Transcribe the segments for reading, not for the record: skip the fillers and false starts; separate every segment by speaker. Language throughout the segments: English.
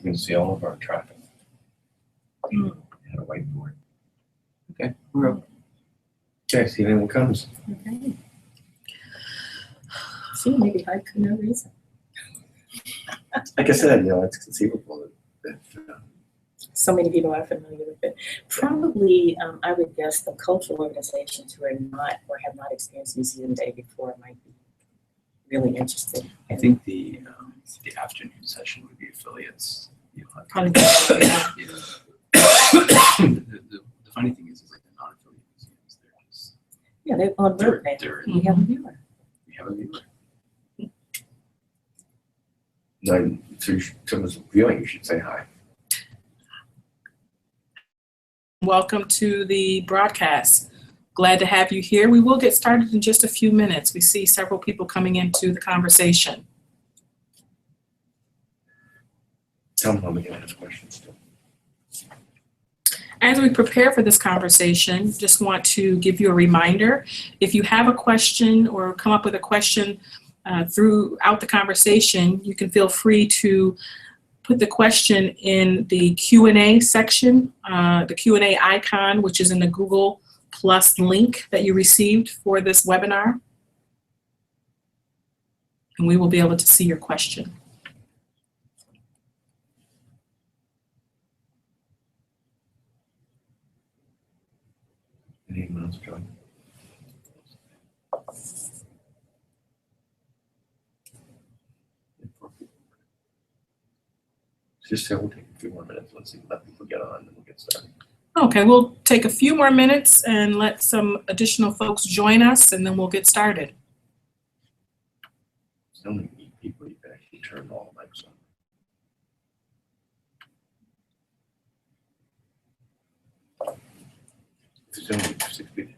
Speaker 1: You can see all of our traffic.
Speaker 2: Mm.
Speaker 1: And a whiteboard. Okay, we're up. Okay, see if anyone comes.
Speaker 2: Okay. See, maybe hide for no reason.
Speaker 1: Like I said, it's conceivable that
Speaker 2: So many people are familiar with it. Probably, I would guess the cultural organizations who are not or have not experienced Museum Day before might be really interested.
Speaker 3: I think the afternoon session would be affiliates.
Speaker 2: Probably,
Speaker 3: Yeah. The funny thing is like the non-affiliate museums, they're just
Speaker 2: yeah, they're on
Speaker 3: they're,
Speaker 2: road day.
Speaker 3: they're
Speaker 2: We have a viewer.
Speaker 3: we have a viewer.
Speaker 1: no, so someone's viewing, you should say hi.
Speaker 4: Welcome to the broadcast. Glad to have you here. We will get started in just a few minutes. We see several people coming into the conversation.
Speaker 1: Tell them how we can ask questions too.
Speaker 4: As we prepare for this conversation, just want to give you a reminder. If you have a question or come up with a question throughout the conversation, you can feel free to put the question in the Q&A section, the Q&A icon, which is in the Google Plus link that you received for this webinar. And we will be able to see your question.
Speaker 1: Anyone else join? Just say we'll take a few more minutes. Let's see, let people get on and we'll get started.
Speaker 4: Okay, we'll take a few more minutes and let some additional folks join us, and then we'll get started.
Speaker 1: There's only 8 people, you can actually turn all the mics on. There's only 6 people.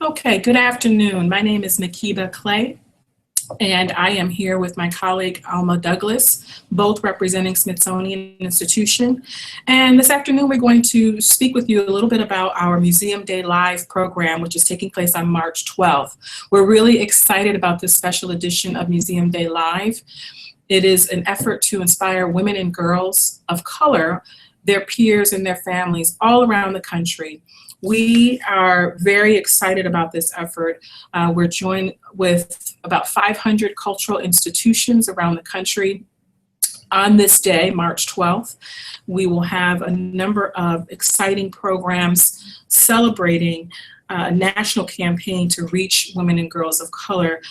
Speaker 4: Okay, good afternoon. My name is Makeba Clay, and I am here with my colleague Alma Douglas, both representing Smithsonian Institution. And this afternoon, we're going to speak with you a little bit about our Museum Day Live program, which is taking place on March 12th. We're really excited about this special edition of Museum Day Live. It is an effort to inspire women and girls of color, their peers and their families all around the country. We are very excited about this effort. We're joined with about 500 cultural institutions around the country. On this day, March 12th, we will have a number of exciting programs celebrating a national campaign to reach women and girls of color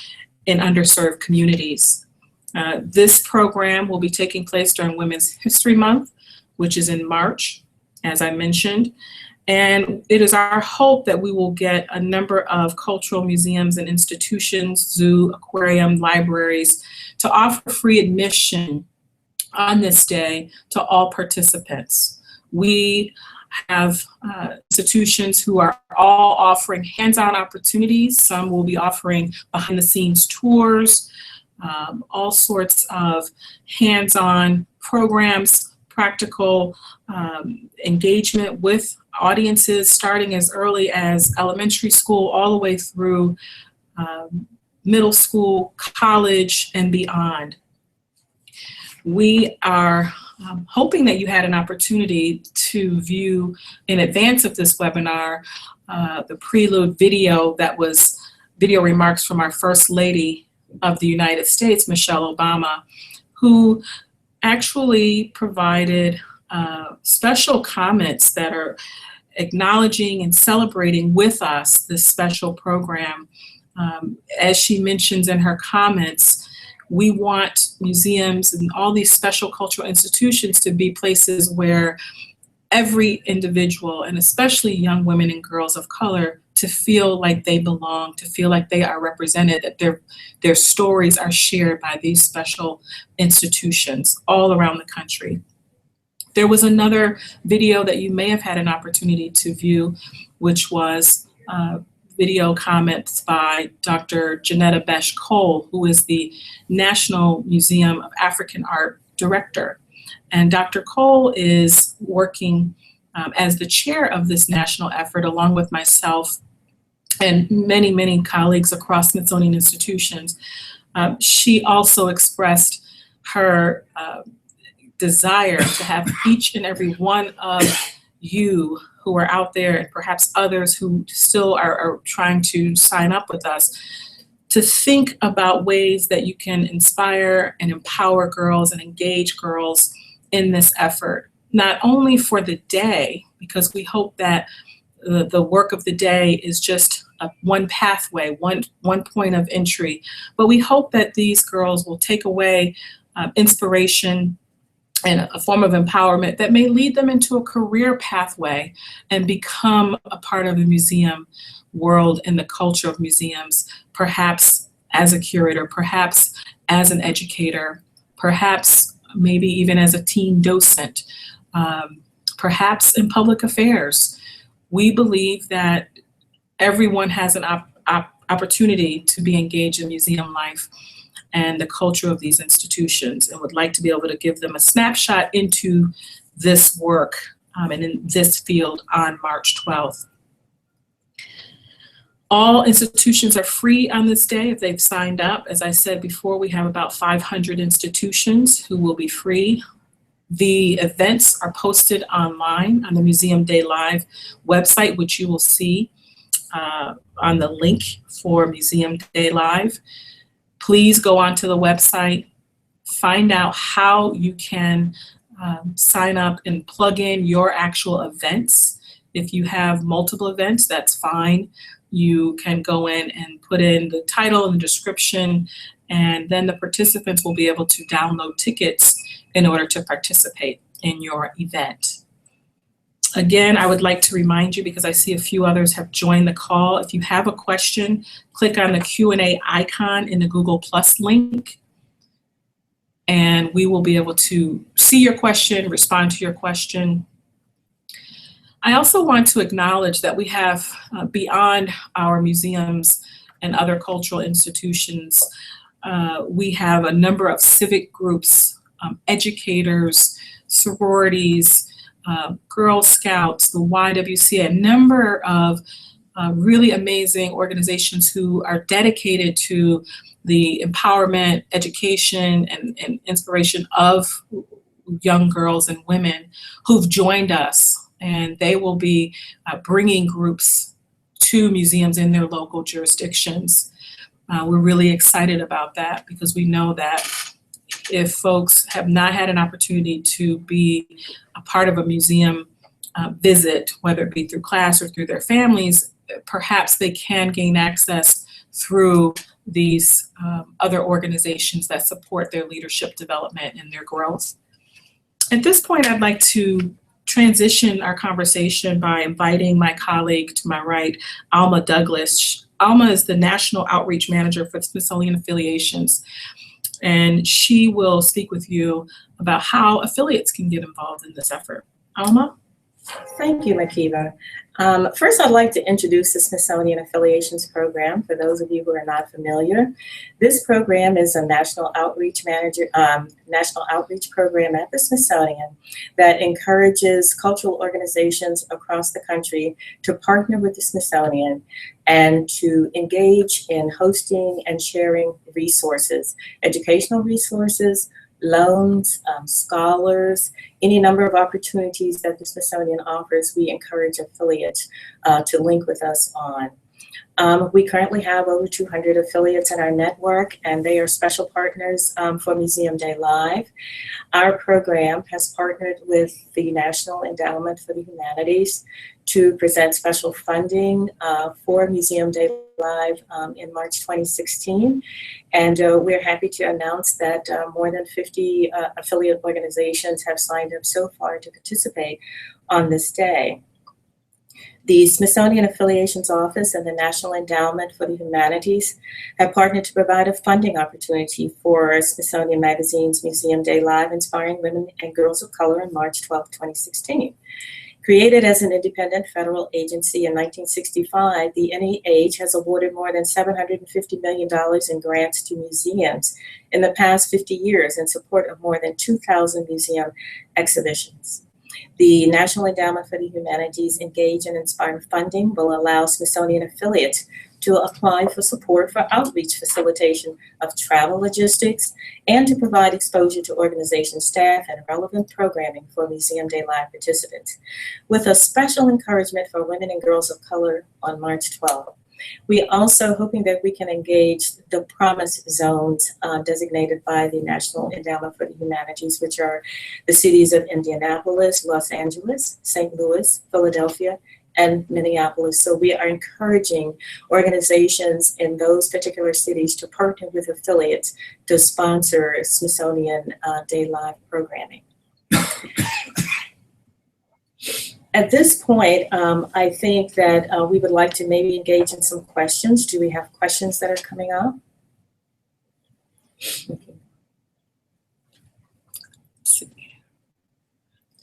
Speaker 4: in underserved communities. This program will be taking place during Women's History Month, which is in March, as I mentioned. And it is our hope that we will get a number of cultural museums and institutions, zoo, aquarium, libraries, to offer free admission on this day to all participants. We have institutions who are all offering hands-on opportunities. Some will be offering behind-the-scenes tours, all sorts of hands-on programs, practical engagement with audiences starting as early as elementary school all the way through middle school, college, and beyond. We are hoping that you had an opportunity to view in advance of this webinar the prelude video that was video remarks from our First Lady of the United States, Michelle Obama, who actually provided special comments that are acknowledging and celebrating with us this special program. As she mentions in her comments, we want museums and all these special cultural institutions to be places where every individual, and especially young women and girls of color, to feel like they belong, to feel like they are represented, that their stories are shared by these special institutions all around the country. There was another video that you may have had an opportunity to view, which was video comments by Dr. Janetta Besh Cole, who is the National Museum of African Art Director. And Dr. Cole is working as the chair of this national effort, along with myself and many, many colleagues across Smithsonian institutions. She also expressed her desire to have each and every one of you who are out there, and perhaps others who still are trying to sign up with us, to think about ways that you can inspire and empower girls and engage girls in this effort, not only for the day, because we hope that the work of the day is just one pathway, one point of entry, but we hope that these girls will take away inspiration and a form of empowerment that may lead them into a career pathway and become a part of the museum world and the culture of museums, perhaps as a curator, perhaps as an educator, perhaps maybe even as a teen docent, perhaps in public affairs. We believe that everyone has an opportunity to be engaged in museum life and the culture of these institutions, and would like to be able to give them a snapshot into this work and in this field on March 12th. All institutions are free on this day if they've signed up. As I said before, we have about 500 institutions who will be free. The events are posted online on the Museum Day Live website, which you will see on the link for Museum Day Live. Please go onto the website, find out how you can sign up and plug in your actual events. If you have multiple events, that's fine. You can go in and put in the title and the description, and then the participants will be able to download tickets in order to participate in your event. Again, I would like to remind you, because I see a few others have joined the call, if you have a question, click on the Q&A icon in the Google Plus link, and we will be able to see your question, respond to your question. I also want to acknowledge that we have, beyond our museums and other cultural institutions, we have a number of civic groups, educators, sororities, Girl Scouts, the YWCA, a number of really amazing organizations who are dedicated to the empowerment, education, and inspiration of young girls and women who've joined us. And they will be bringing groups to museums in their local jurisdictions. We're really excited about that, because we know that if folks have not had an opportunity to be a part of a museum visit, whether it be through class or through their families, perhaps they can gain access through these other organizations that support their leadership development and their growth. At this point, I'd like to transition our conversation by inviting my colleague to my right, Alma Douglas. Alma is the National Outreach Manager for Smithsonian Affiliations, and she will speak with you about how affiliates can get involved in this effort. Alma?
Speaker 2: Thank you, Makiba. First, I'd like to introduce the Smithsonian Affiliations Program for those of you who are not familiar. This program is a national outreach program at the Smithsonian that encourages cultural organizations across the country to partner with the Smithsonian and to engage in hosting and sharing resources, educational resources, loans, scholars, any number of opportunities that the Smithsonian offers. We encourage affiliates to link with us on. We currently have over 200 affiliates in our network, and they are special partners for Museum Day Live. Our program has partnered with the National Endowment for the Humanities to present special funding for Museum Day Live in March 2016. And we're happy to announce that more than 50 affiliate organizations have signed up so far to participate on this day. The Smithsonian Affiliations Office and the National Endowment for the Humanities have partnered to provide a funding opportunity for Smithsonian Magazine's Museum Day Live, Inspiring Women and Girls of Color on March 12, 2016. Created as an independent federal agency in 1965, the NEH has awarded more than $750 million in grants to museums in the past 50 years in support of more than 2,000 museum exhibitions. The National Endowment for the Humanities Engage and Inspire funding will allow Smithsonian affiliates to apply for support for outreach facilitation of travel logistics and to provide exposure to organization staff and relevant programming for Museum Day Live participants, with a special encouragement for women and girls of color on March 12th. We also hoping that we can engage the promise zones designated by the National Endowment for the Humanities, which are the cities of Indianapolis, Los Angeles, St. Louis, Philadelphia, and Minneapolis. So we are encouraging organizations in those particular cities to partner with affiliates to sponsor Smithsonian Day Live programming. At this point, I think that we would like to maybe engage in some questions. Do we have questions that are coming up? Okay.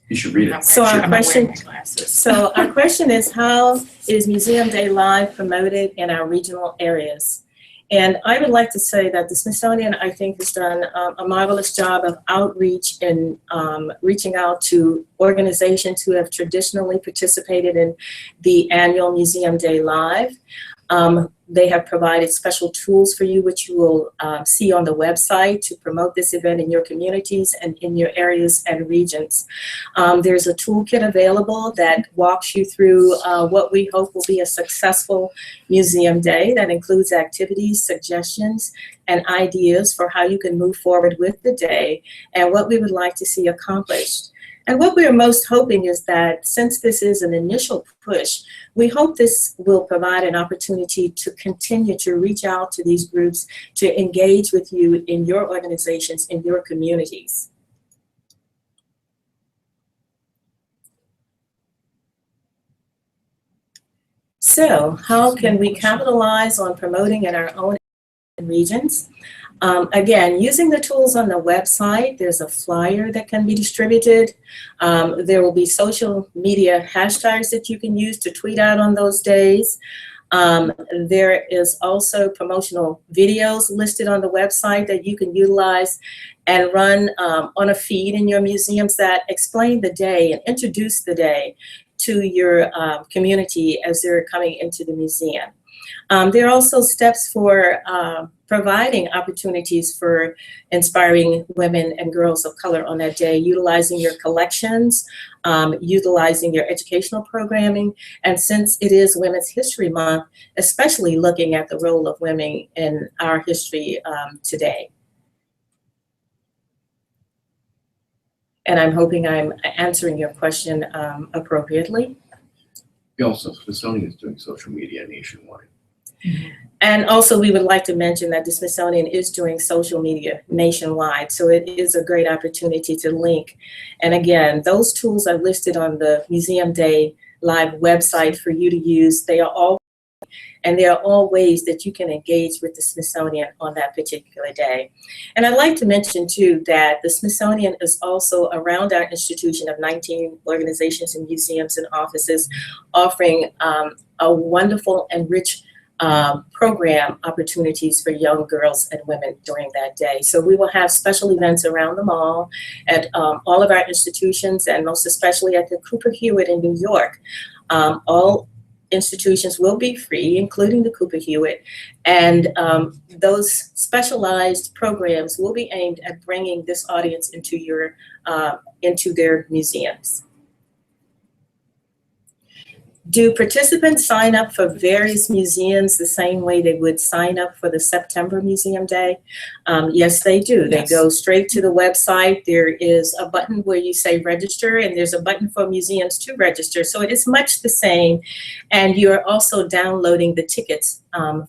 Speaker 3: You should read it.
Speaker 2: So our
Speaker 4: I'm
Speaker 2: question,
Speaker 4: wearing my glasses.
Speaker 2: so our question is, how is Museum Day Live promoted in our regional areas? And I would like to say that the Smithsonian, I think, has done a marvelous job of outreach and reaching out to organizations who have traditionally participated in the annual Museum Day Live. They have provided special tools for you, which you will see on the website to promote this event in your communities and in your areas and regions. There's a toolkit available that walks you through what we hope will be a successful museum day that includes activities, suggestions, and ideas for how you can move forward with the day and what we would like to see accomplished. And what we are most hoping is that since this is an initial push, we hope this will provide an opportunity to continue to reach out to these groups, to engage with you in your organizations, in your communities. So how can we capitalize on promoting in our own regions? Again, using the tools on the website, there's a flyer that can be distributed. There will be social media hashtags that you can use to tweet out on those days. There is also promotional videos listed on the website that you can utilize and run on a feed in your museums that explain the day and introduce the day to your community as they're coming into the museum. There are also steps for providing opportunities for inspiring women and girls of color on that day, utilizing your collections, utilizing your educational programming, and since it is Women's History Month, especially looking at the role of women in our history today. And I'm hoping I'm answering your question appropriately.
Speaker 1: Also, Smithsonian is doing social media nationwide.
Speaker 2: And also we would like to mention that the Smithsonian is doing social media nationwide. So it is a great opportunity to link. And again, those tools are listed on the Museum Day Live website for you to use. They are all, and there are all ways that you can engage with the Smithsonian on that particular day. And I'd like to mention too that the Smithsonian is also around our institution of 19 organizations and museums and offices offering a wonderful and rich program opportunities for young girls and women during that day. So we will have special events around the mall at all of our institutions and most especially at the Cooper Hewitt in New York. All institutions will be free, including the Cooper Hewitt, and those specialized programs will be aimed at bringing this audience into your into their museums. Do participants sign up for various museums the same way they would sign up for the September Museum Day? Yes, they do. They go straight to the website. There is a button where you say register, and there's a button for museums to register. So it is much the same, and you're also downloading the tickets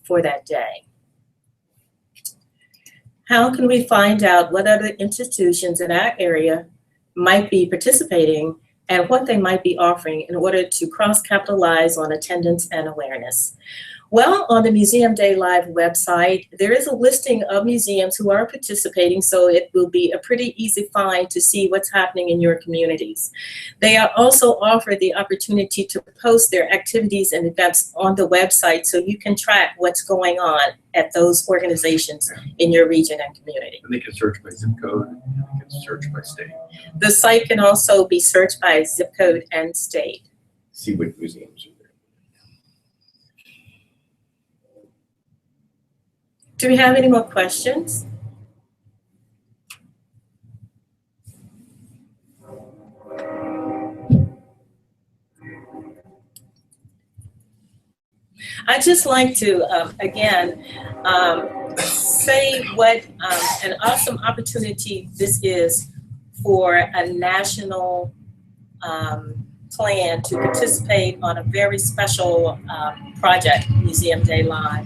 Speaker 2: for that day. How can we find out what other institutions in our area might be participating and what they might be offering in order to cross-capitalize on attendance and awareness? Well, on the Museum Day Live website, there is a listing of museums who are participating, so it will be a pretty easy find to see what's happening in your communities. They are also offer the opportunity to post their activities and events on the website so you can track what's going on at those organizations in your region and community.
Speaker 3: And they can search by zip code, they can search by state.
Speaker 2: The site can also be searched by zip code and state.
Speaker 1: See what museums are there.
Speaker 2: Do we have any more questions? I'd just like to, again, say what an awesome opportunity this is for a national plan to participate on a very special project, Museum Day Live.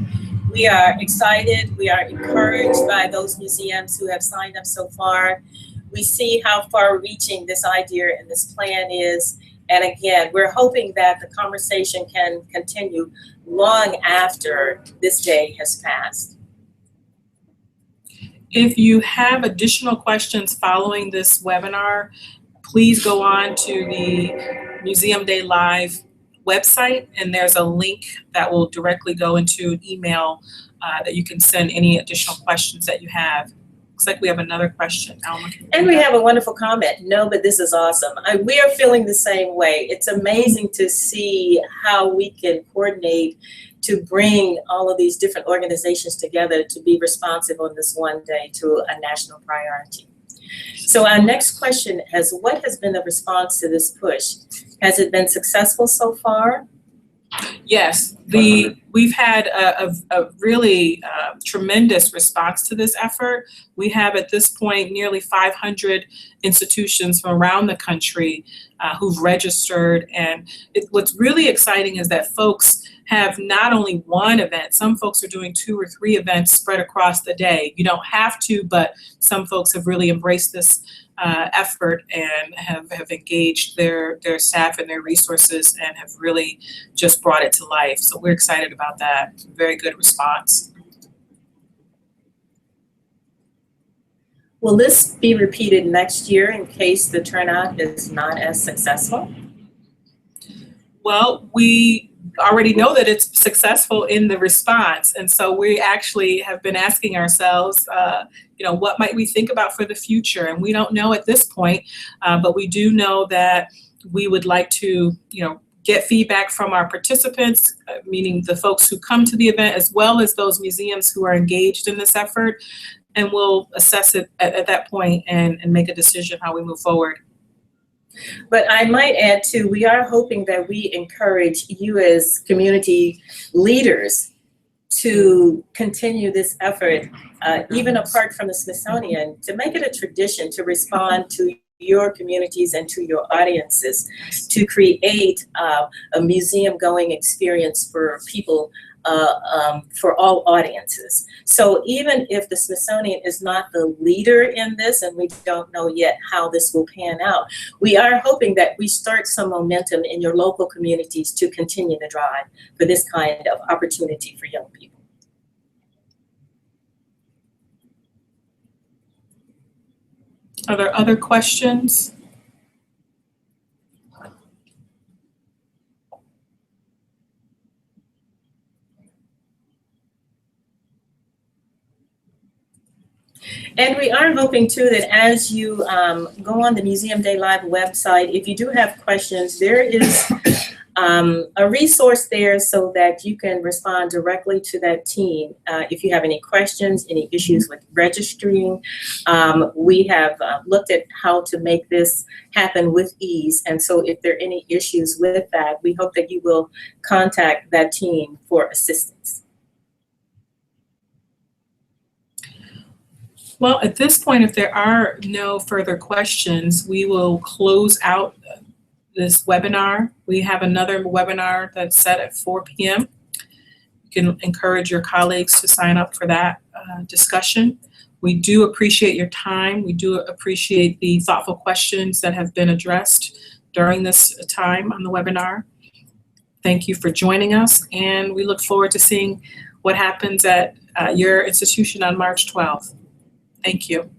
Speaker 2: We are excited, we are encouraged by those museums who have signed up so far. We see how far-reaching this idea and this plan is. And again, we're hoping that the conversation can continue long after this day has passed.
Speaker 4: If you have additional questions following this webinar, please go on to the Museum Day Live website, and there's a link that will directly go into an email that you can send any additional questions that you have. Looks like we have another question. Alma,
Speaker 2: and we have a wonderful comment. No, but this is awesome. We are feeling the same way. It's amazing to see how we can coordinate to bring all of these different organizations together to be responsive on this one day to a national priority. So our next question is, what has been the response to this push? Has it been successful so far?
Speaker 4: Yes, we've had a really tremendous response to this effort. We have at this point nearly 500 institutions from around the country who've registered. And what's really exciting is that folks have not only one event, some folks are doing 2 or 3 events spread across the day. You don't have to, but some folks have really embraced this effort and have engaged their staff and their resources and have really just brought it to life. So we're excited about that. Very good response.
Speaker 2: Will this be repeated next year in case the turnout is not as successful?
Speaker 4: Well, we already know that it's successful in the response. And so we actually have been asking ourselves, what might we think about for the future? And we don't know at this point, but we do know that we would like to, get feedback from our participants, meaning the folks who come to the event, as well as those museums who are engaged in this effort. And we'll assess it at that point and make a decision how we move forward.
Speaker 2: But I might add too, we are hoping that we encourage you as community leaders to continue this effort, even apart from the Smithsonian, to make it a tradition to respond to your communities and to your audiences, to create a museum going experience for people, for all audiences. So even if the Smithsonian is not the leader in this, and we don't know yet how this will pan out, we are hoping that we start some momentum in your local communities to continue the drive for this kind of opportunity for young people.
Speaker 4: Are there other questions?
Speaker 2: And we are hoping too that as you go on the Museum Day Live website, if you do have questions, there is a resource there so that you can respond directly to that team. If you have any questions, any issues with registering, we have looked at how to make this happen with ease. And so if there are any issues with that, we hope that you will contact that team for assistance.
Speaker 4: Well, at this point, if there are no further questions, we will close out this webinar. We have another webinar that's set at 4 p.m. You can encourage your colleagues to sign up for that discussion. We do appreciate your time. We do appreciate the thoughtful questions that have been addressed during this time on the webinar. Thank you for joining us, and we look forward to seeing what happens at your institution on March 12th. Thank you.